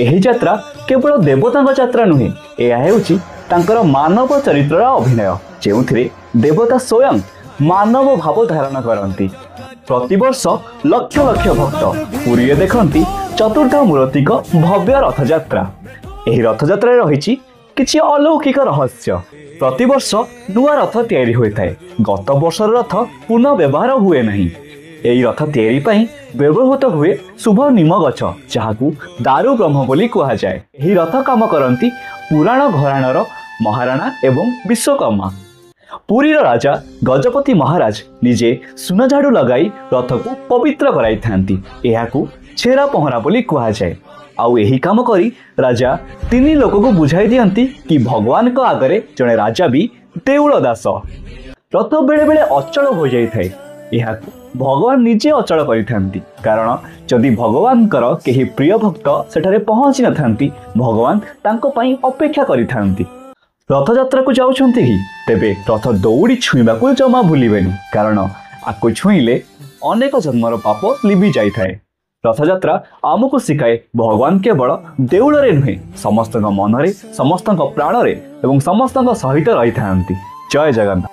ଏହି ଯାତ୍ରା କେବଳ ଦେବତାଙ୍କ ଯାତ୍ରା ନୁହେଁ, ଏହା ହେଉଛି ତାଙ୍କର ମାନବ ଚରିତ୍ରର ଅଭିନୟ, ଯେଉଁଥିରେ ଦେବତା ସ୍ୱୟଂ ମାନବ ଭାବ ଧାରଣ କରନ୍ତି। ପ୍ରତିବର୍ଷ ଲକ୍ଷ ଲକ୍ଷ ଭକ୍ତ ପୁରୀରେ ଦେଖନ୍ତି ଚତୁର୍ଦ୍ଧା ମୂରତିଙ୍କ ଭବ୍ୟ ରଥଯାତ୍ରା। ଏହି ରଥଯାତ୍ରାରେ ରହିଛି କିଛି ଅଲୌକିକ ରହସ୍ୟ। ପ୍ରତିବର୍ଷ ନୂଆ ରଥ ତିଆରି ହୋଇଥାଏ। ଗତ ବର୍ଷର ରଥ ପୁନଃ ବ୍ୟବହାର ହୁଏ ନାହିଁ। ଏହି ରଥ ତିଆରି ପାଇଁ ବ୍ୟବହୃତ ହୁଏ ଶୁଭ ନିମ ଗଛ, ଯାହାକୁ ଦାରୁ ବ୍ରହ୍ମ ବୋଲି କୁହାଯାଏ। ଏହି ରଥ କାମ କରନ୍ତି ପୁରାଣ ଘରାଣାର ମହାରାଣା ଏବଂ ବିଶ୍ୱକର୍ମା। ପୁରୀର ରାଜା ଗଜପତି ମହାରାଜ ନିଜେ ସୁନ ଝାଡୁ ଲଗାଇ ରଥକୁ ପବିତ୍ର କରାଇଥାନ୍ତି। ଏହାକୁ ଛେରା ପହଁରା ବୋଲି କୁହାଯାଏ। ଆଉ ଏହି କାମ କରି ରାଜା ତିନି ଲୋକକୁ ବୁଝାଇ ଦିଅନ୍ତି କି ଭଗବାନଙ୍କ ଆଗରେ ଜଣେ ରାଜା ବି ଦେଉଳ ଦାସ। ରଥ ବେଳେ ବେଳେ ଅଚଳ ହୋଇଯାଇଥାଏ। ଏହାକୁ ଭଗବାନ ନିଜେ ଅଚଳ କରିଥାନ୍ତି, କାରଣ ଯଦି ଭଗବାନଙ୍କର କେହି ପ୍ରିୟ ଭକ୍ତ ସେଠାରେ ପହଞ୍ଚି ନଥାନ୍ତି, ଭଗବାନ ତାଙ୍କ ପାଇଁ ଅପେକ୍ଷା କରିଥାନ୍ତି। ରଥଯାତ୍ରାକୁ ଯାଉଛନ୍ତି କି? ତେବେ ରଥ ଦୌଡ଼ି ଛୁଇଁବାକୁ ଜମା ଭୁଲିବେନି, କାରଣ ଆକୁ ଛୁଇଁଲେ ଅନେକ ଜନ୍ମର ପାପ ଲିଭି ଯାଇଥାଏ। ରଥଯାତ୍ରା ଆମକୁ ଶିଖାଏ ଭଗବାନ କେବଳ ଦେଉଳରେ ନୁହେଁ, ସମସ୍ତଙ୍କ ମନରେ, ସମସ୍ତଙ୍କ ପ୍ରାଣରେ ଏବଂ ସମସ୍ତଙ୍କ ସହିତ ରହିଥାନ୍ତି। ଜୟ ଜଗନ୍ନାଥ।